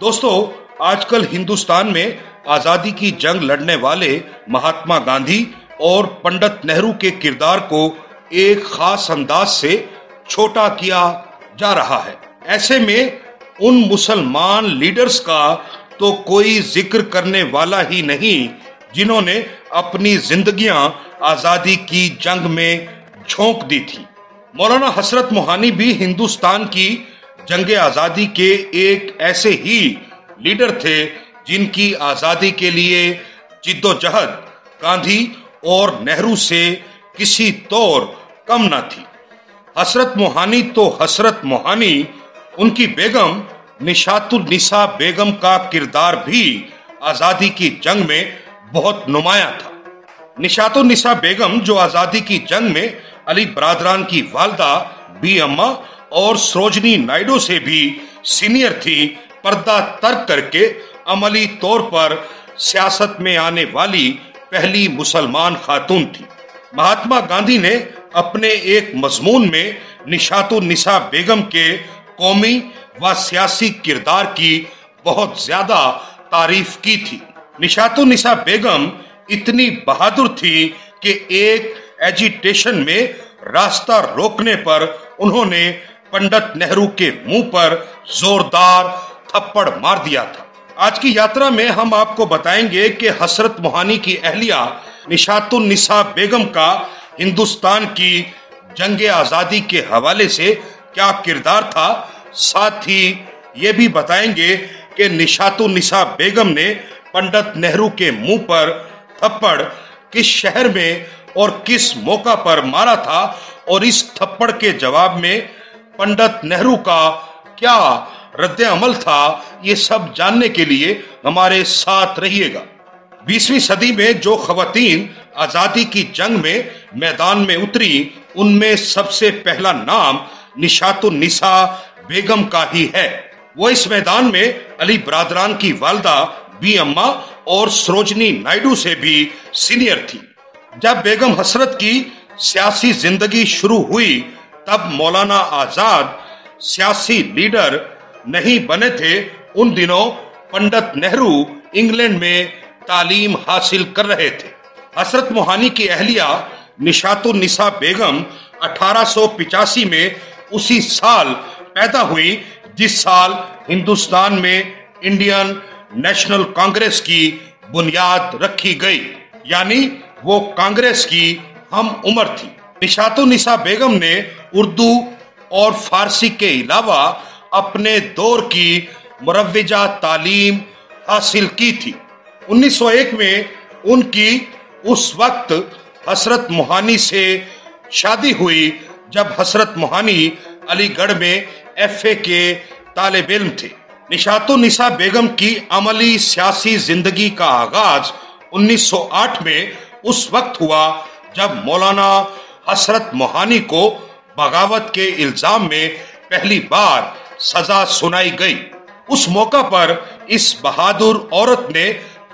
दोस्तों, आजकल हिंदुस्तान में आजादी की जंग लड़ने वाले महात्मा गांधी और पंडित नेहरू के किरदार को एक खास अंदाज से छोटा किया जा रहा है। ऐसे में उन मुसलमान लीडर्स का तो कोई जिक्र करने वाला ही नहीं जिन्होंने अपनी जिंदगियां आजादी की जंग में झोंक दी थी। मौलाना हसरत मोहानी भी हिंदुस्तान की जंग आजादी के एक ऐसे ही लीडर थे जिनकी आजादी के लिए जिद्दोजहद गांधी और नेहरू से किसी तौर कम न थी। हसरत मोहानी तो हसरत मोहानी, उनकी बेगम निशातुन्निसा बेगम का किरदार भी आजादी की जंग में बहुत नुमाया था। निशातुन्निसा बेगम जो आजादी की जंग में अली बरादरान की वालदा बी अम्मा और सरोजनी नायडू से भी सीनियर थी, पर्दा तर्क करके अमली तौर पर सियासत में आने वाली पहली मुसलमान खातून थी। महात्मा गांधी ने अपने एक मजमून में निशातुन्निसा बेगम के कौमी व सियासी किरदार की बहुत ज्यादा तारीफ की थी। निशातुन्निसा बेगम इतनी बहादुर थी कि एक एजिटेशन में रास्ता रोकने पर उन्होंने पंडित नेहरू के मुंह पर जोरदार थप्पड़ मार दिया था। आज की यात्रा में हम आपको बताएंगे कि हसरत मोहानी की अहलिया निशातुन्निसा बेगम का हिंदुस्तान की जंग आजादी के हवाले से क्या किरदार था। साथ ही ये भी बताएंगे कि निशातुन्निसा बेगम ने पंडित नेहरू के मुंह पर थप्पड़ किस शहर में और किस मौका पर मारा था और इस थप्पड़ के जवाब में पंडित नेहरू का क्या रद्द अमल था। ये सब जानने के लिए हमारे साथ रहिएगा। 20वीं सदी में जो खवातीन आजादी की जंग में मैदान में उतरी, उनमें सबसे पहला नाम निशातुन्निसा बेगम का ही है। वो इस मैदान में अली बरादरान की वालदा बी अम्मा और सरोजनी नायडू से भी सीनियर थी। जब बेगम हसरत की सियासी जिंदगी शुरू हुई तब मौलाना आजाद सियासी लीडर नहीं बने थे। उन दिनों पंडित नेहरू इंग्लैंड में तालीम हासिल कर रहे थे। हसरत मोहानी की अहलिया निशातुन्निसा बेगम 1885 में उसी साल पैदा हुई जिस साल हिंदुस्तान में इंडियन नेशनल कांग्रेस की बुनियाद रखी गई, यानी वो कांग्रेस की हम उम्र थी। निशातुन्निसा बेगम ने उर्दू और फारसी के अलावा अपने दौर की मुरव्विजा तालीम हासिल की थी। 1901 में उनकी उस वक्त हसरत मोहानी से शादी हुई जब हसरत मोहानी अलीगढ़ में एफए के तालिब इल्म थे। निशातुन्निसा बेगम की अमली सियासी जिंदगी का आगाज 1908 में उस वक्त हुआ जब मौलाना हसरत मोहानी को बगावत के इल्जाम में पहली बार सजा सुनाई गई। उस मौका पर इस बहादुर औरत ने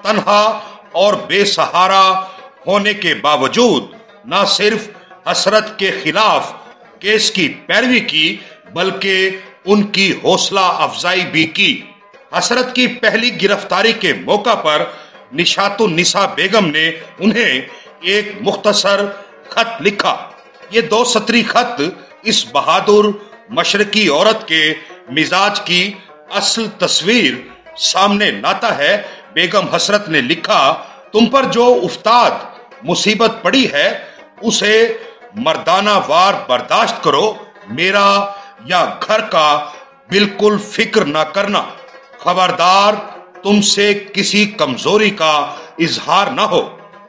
तन्हा और बेसहारा होने के बावजूद न सिर्फ हसरत के खिलाफ केस की पैरवी की बल्कि उनकी हौसला अफजाई भी की। हसरत की पहली गिरफ्तारी के मौका पर निशातुन्निसा बेगम ने उन्हें एक मुख्तसर खत लिखा। ये 2 सतरी खत इस बहादुर मशरकी औरत के मिजाज की असल तस्वीर सामने लाता है। बेगम हसरत ने लिखा, तुम पर जो उफ्ताद मुसीबत पड़ी है उसे मर्दाना वार बर्दाश्त करो। मेरा या घर का बिल्कुल फिक्र न करना। खबरदार तुमसे किसी कमजोरी का इजहार न हो।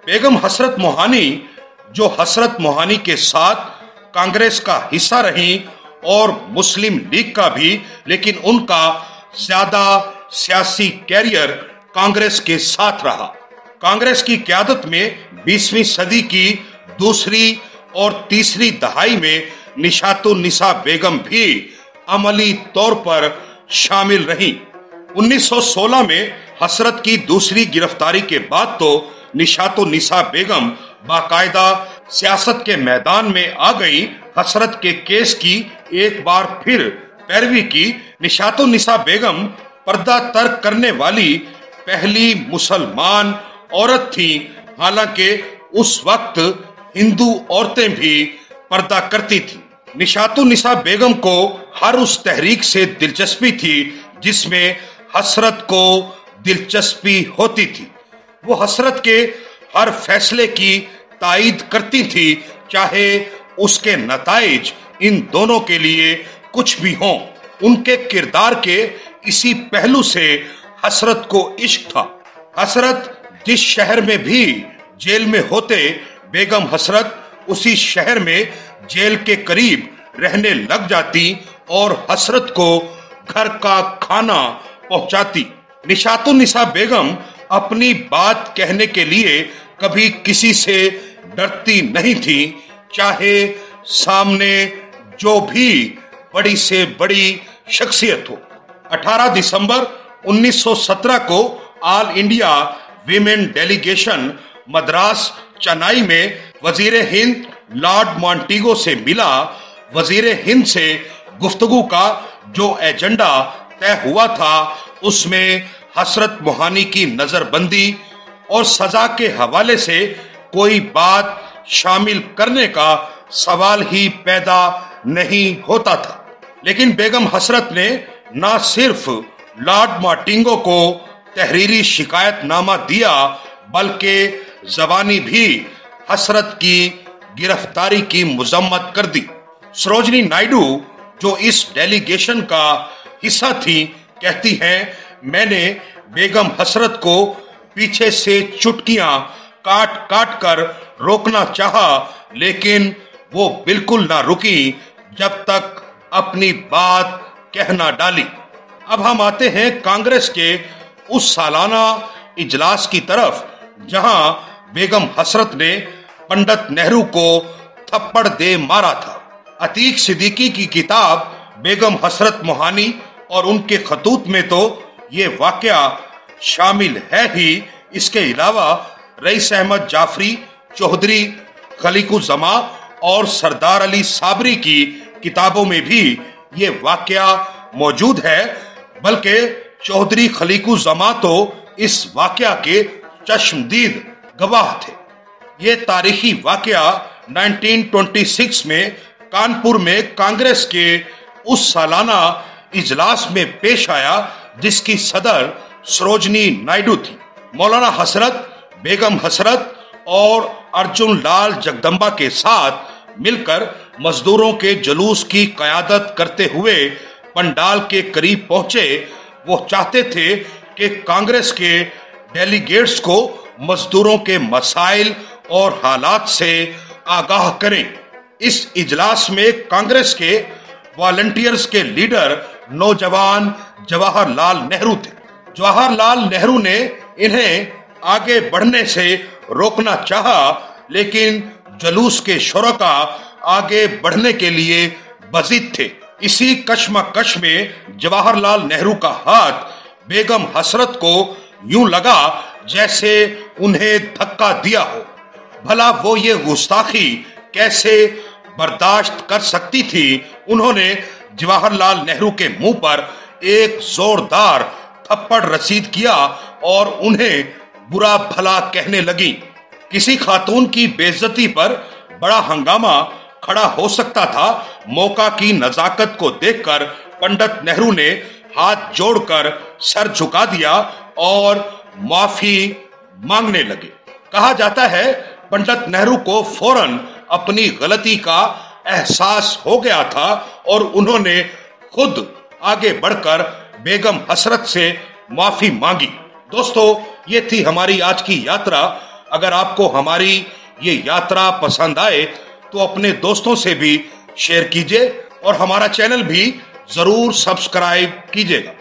बेगम हसरत मोहानी जो हसरत मोहानी के साथ कांग्रेस का हिस्सा रही और मुस्लिम लीग का भी, लेकिन उनका ज्यादा सियासी कैरियर कांग्रेस के साथ रहा। कांग्रेस की क़यादत में 20वीं सदी की दूसरी और तीसरी दहाई में निशातुन्निसा बेगम भी अमली तौर पर शामिल रही। 1916 में हसरत की दूसरी गिरफ्तारी के बाद तो निशातुन्निसा बेगम बाकायदा सियासत के मैदान में आ गई। हसरत के केस की एक बार फिर पैरवी की। निशातुन्निसा बेगम पर्दा तर्क करने वाली पहली मुसलमान औरत थी। हालांकि उस वक्त हिंदू औरतें भी पर्दा करती थी। निशातुन्निसा बेगम को हर उस तहरीक से दिलचस्पी थी जिसमें हसरत को दिलचस्पी होती थी। वो हसरत के हर फैसले की तायीद करती थी, चाहे उसके नताइज इन दोनों के लिए कुछ भी हों। उनके किरदार के इसी पहलू से हसरत को इश्क था। हसरत जिस शहर में भी जेल में होते, बेगम हसरत उसी शहर में जेल के करीब रहने लग जाती और हसरत को घर का खाना पहुंचाती। निशातुन्निसा बेगम अपनी बात कहने के लिए कभी किसी से डरती नहीं थी, चाहे सामने जो भी बड़ी से बड़ी शख्सियत हो। 18 दिसंबर 1917 को all India women delegation Madras Chennai में वजीर हिंद लॉर्ड मॉन्टेगो से मिला। वजीर हिंद से गुफ्तगू का जो एजेंडा तय हुआ था उसमें हसरत मोहानी की नजरबंदी और सजा के हवाले से कोई बात शामिल करने का सवाल ही पैदा नहीं होता था। लेकिन बेगम हसरत ने न सिर्फ लॉर्ड मॉन्टेगो को तहरीरी शिकायतनामा दिया, बल्कि जबानी भी हसरत की गिरफ्तारी की मजम्मत कर दी। सरोजनी नायडू जो इस डेलीगेशन का हिस्सा थी, कहती हैं, मैंने बेगम हसरत को पीछे से चुटकियां काट काट कर रोकना चाहा, लेकिन वो बिल्कुल ना रुकी जब तक अपनी बात कह ना डाली। अब हम आते हैं कांग्रेस के उस सालाना इजलास की तरफ जहां बेगम हसरत ने पंडित नेहरू को थप्पड़ दे मारा था। अतीक सिद्दीकी की किताब बेगम हसरत मोहानी और उनके खतूत में तो ये वाकया शामिल है ही। इसके अलावा रईस अहमद जाफरी, चौधरी खलीकुज़्ज़मा और सरदार अली साबरी की किताबों में भी ये वाकया मौजूद है, बल्कि चौधरी खलीकुज़्ज़मा तो इस वाकया के चश्मदीद गवाह थे। ये तारीखी वाकया 1926 में कानपुर में कांग्रेस के उस सालाना इजलास में पेश आया जिसकी सदर सरोजनी नायडू थी। मौलाना हसरत, बेगम हसरत और अर्जुन लाल जगदम्बा के साथ मिलकर मजदूरों के जुलूस की कयादत करते हुए पंडाल के करीब पहुंचे। वो चाहते थे कि कांग्रेस के डेलीगेट्स को मजदूरों के मसाइल और हालात से आगाह करें। इस इजलास में कांग्रेस के वॉलंटियर्स के लीडर नौजवान जवाहरलाल नेहरू थे। जवाहरलाल नेहरू ने इन्हें आगे बढ़ने से रोकना चाहा, लेकिन जुलूस के शुरका आगे बढ़ने के लिए बजिद थे। इसी कश्मकश में जवाहरलाल नेहरू का हाथ बेगम हसरत को यूं लगा जैसे उन्हें धक्का दिया हो। भला वो ये गुस्ताखी कैसे बर्दाश्त कर सकती थी। उन्होंने जवाहरलाल नेहरू के मुंह पर एक जोरदार थप्पड़ रसीद किया और उन्हें बुरा भला कहने लगी। किसी खातून की बेइज्जती पर बड़ा हंगामा खड़ा हो सकता था। मौका की नजाकत को देखकर पंडित नेहरू ने हाथ जोड़कर सर झुका दिया और माफी मांगने लगे। कहा जाता है पंडित नेहरू को फौरन अपनी गलती का एहसास हो गया था और उन्होंने खुद आगे बढ़कर बेगम हसरत से माफी मांगी। दोस्तों, ये थी हमारी आज की यात्रा। अगर आपको हमारी ये यात्रा पसंद आए तो अपने दोस्तों से भी शेयर कीजिए और हमारा चैनल भी जरूर सब्सक्राइब कीजिएगा।